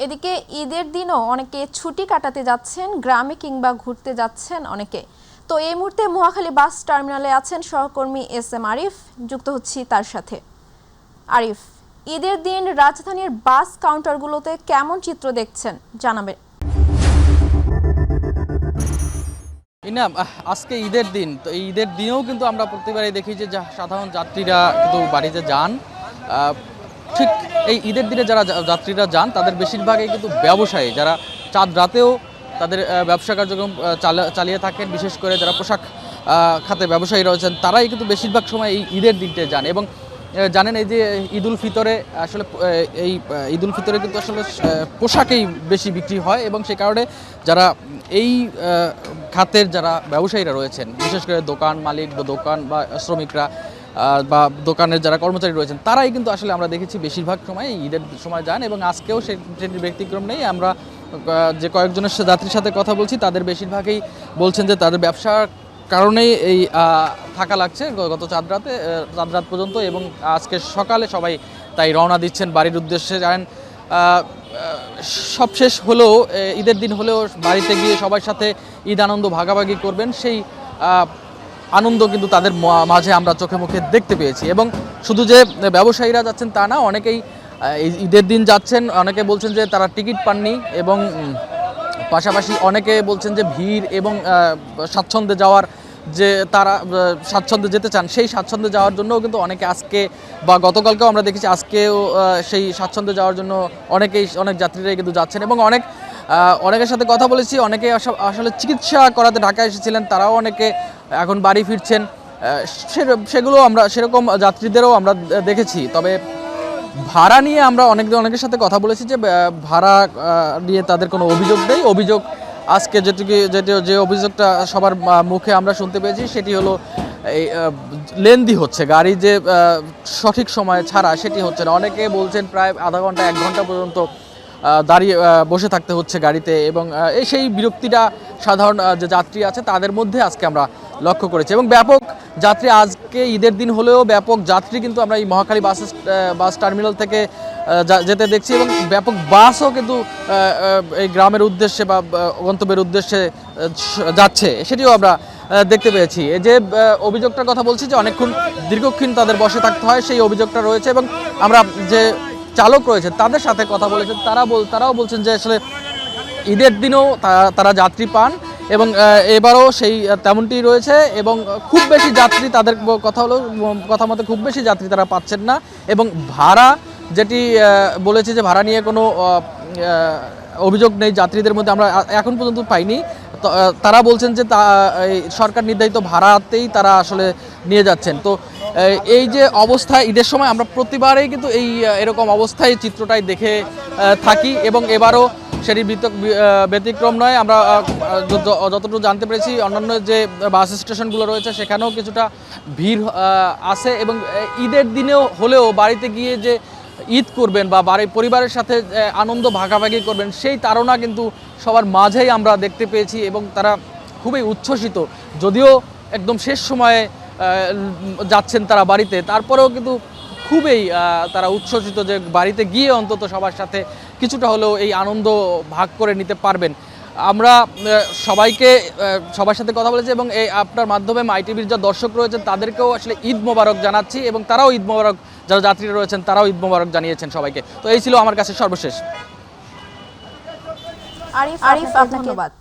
এদিকে ঈদের দিনও অনেকে ছুটি কাটাতে যাচ্ছেন, গ্রামে কিংবা ঘুরতে যাচ্ছেন অনেকে। তো এই মুহূর্তে মহাখালী বাস টার্মিনালে আছেন সহকর্মী এস এম আরিফ, যুক্ত হচ্ছি তার সাথে। আরিফ, ঈদের দিন রাজধানীর বাস কাউন্টারগুলোতে কেমন চিত্র দেখছেন জানাবেন। আজকে ঈদের দিন, তো এই ঈদের দিনেও কিন্তু আমরা প্রতিবারই দেখি যে সাধারণ যাত্রীরা কিন্তু বাড়িতে যান। ঠিক এই ঈদের দিনে যারা যাত্রীরা যান তাদের বেশিরভাগই কিন্তু ব্যবসায়ী, যারা চাঁদ রাতেও তাদের ব্যবসা কার্যক্রম চালিয়ে থাকেন। বিশেষ করে যারা পোশাক খাতে ব্যবসায়ী রয়েছেন তারাই কিন্তু বেশিরভাগ সময় এই ঈদের দিনটা যান। এবং জানেন এই যে ঈদ উল ফিতরে আসলে এই ঈদ উল ফিতরে কিন্তু আসলে পোশাকেই বেশি বিক্রি হয়, এবং সে কারণে যারা এই খাতের যারা ব্যবসায়ীরা রয়েছেন, বিশেষ করে দোকান মালিক বা দোকান বা শ্রমিকরা বা দোকানের যারা কর্মচারী রয়েছেন, তারাই কিন্তু আসলে আমরা দেখেছি বেশিরভাগ সময় ঈদের সময় যান। এবং আজকেও সেটির ব্যতিক্রম নেই। আমরা যে কয়েকজনের যাত্রীর সাথে কথা বলছি তাদের বেশিরভাগই বলছেন যে তাদের ব্যবসার কারণেই এই থাকা লাগছে গত চাঁদ রাত পর্যন্ত, এবং আজকে সকালে সবাই তাই রওনা দিচ্ছেন বাড়ির উদ্দেশ্যে। জানেন সব শেষ হলেও ঈদের দিন হলেও বাড়িতে গিয়ে সবার সাথে ঈদ আনন্দ ভাগাভাগি করবেন, সেই আনন্দ কিন্তু তাদের মাঝে আমরা চোখে মুখে দেখতে পেয়েছি। এবং শুধু যে ব্যবসায়ীরা যাচ্ছেন তা না, অনেকেই ঈদের দিন যাচ্ছেন, অনেকে বলছেন যে তারা টিকিট পাননি, এবং পাশাপাশি অনেকে বলছেন যে ভিড় এবং স্বাচ্ছন্দ্যে যাওয়ার যে তারা স্বাচ্ছন্দ্যে যেতে চান, সেই স্বাচ্ছন্দ্যে যাওয়ার জন্যও কিন্তু অনেকে আজকে বা গতকালকেও আমরা দেখেছি, আজকেও সেই স্বাচ্ছন্দ্যে যাওয়ার জন্য অনেক যাত্রীরাই কিন্তু যাচ্ছেন। এবং অনেকের সাথে কথা বলেছি, অনেকে আসলে চিকিৎসা করাতে ঢাকায় এসেছিলেন, তারাও অনেকে এখন বাড়ি ফিরছেন। সেগুলো আমরা সেরকম যাত্রীদেরও আমরা দেখেছি। তবে ভাড়া নিয়ে আমরা অনেকের সাথে কথা বলেছি যে ভাড়া নিয়ে তাদের কোনো অভিযোগ নেই। অভিযোগ আজকে যে অভিযোগটা সবার মুখে আমরা শুনতে পেয়েছি সেটি হলো এই লেন্দি হচ্ছে, গাড়ি যে সঠিক সময়ে ছাড়া সেটি হচ্ছে না। অনেকে বলছেন প্রায় আধা ঘন্টা 1 ঘন্টা পর্যন্ত দাঁড়িয়ে বসে থাকতে হচ্ছে গাড়িতে, এবং সেই বিরক্তিটা সাধারণ যে যাত্রী আছে তাদের মধ্যে আজকে আমরা লক্ষ্য করেছি। এবং ব্যাপক যাত্রী আজকে ঈদের দিন হলেও ব্যাপক যাত্রী কিন্তু আমরা এই মহাখালী বাস টার্মিনাল থেকে যেতে দেখছি, এবং ব্যাপক বাসও কিন্তু এই গ্রামের উদ্দেশ্যে বা গন্তব্যের উদ্দেশ্যে যাচ্ছে, সেটিও আমরা দেখতে পেয়েছি। এই যে অভিযোগটার কথা বলছি যে দীর্ঘক্ষণ তাদের বসে থাকতে হয়, সেই অভিযোগটা রয়েছে। এবং আমরা যে চালক রয়েছে তাদের সাথে কথা বলেছেন, তারাও বলছেন যে আসলে ঈদের দিনেও তারা যাত্রী পান, এবং এবারও সেই তেমনটি রয়েছে। এবং খুব বেশি যাত্রী, তাদের কথা মতে খুব বেশি যাত্রী তারা পাচ্ছেন না। এবং ভাড়া যেটি বলেছে যে ভাড়া নিয়ে কোনো অভিযোগ নেই যাত্রীদের মধ্যে, আমরা এখন পর্যন্ত পাইনি। তারা বলছেন যে সরকার নির্ধারিত ভাড়াতেই তারা আসলে নিয়ে যাচ্ছেন। তো এই যে অবস্থা ঈদের সময় আমরা প্রতিবারেই কিন্তু এরকম অবস্থায় চিত্রটাই দেখে থাকি, এবং এবারও সেটি ব্যতিক্রম নয়। আমরা যতটুকু জানতে পেরেছি অন্যান্য যে বাস স্টেশনগুলো রয়েছে সেখানেও কিছুটা ভিড় আছে। এবং ঈদের দিনেও হলেও বাড়িতে গিয়ে যে ঈদ করবেন বা পরিবারের সাথে আনন্দ ভাগাভাগি করবেন, সেই তাড়না কিন্তু সবার মাঝেই আমরা দেখতে পেয়েছি। এবং তারা খুবই উচ্ছ্বসিত, যদিও একদম শেষ সময়ে যাচ্ছেন তারা বাড়িতে, তারপরেও কিন্তু খুবই তারা উচ্ছ্বসিত যে বাড়িতে গিয়ে অন্তত সবার সাথে কিছুটা হলেও এই আনন্দ ভাগ করে নিতে পারবেন। আমরা সবার সাথে কথা বলেছি, এবং আপনার মাধ্যমে মাইটিভির যা দর্শক রয়েছেন তাদেরকেও আসলে ঈদ মোবারক জানাচ্ছি, এবং তারাও ঈদ মোবারক, যারা যাত্রীরা রয়েছেন তারাও ঈদ মোবারক জানিয়েছেন সবাইকে। তো এই ছিল আমার কাছে সর্বশেষ। আরিফ, আপনাকে ধন্যবাদ।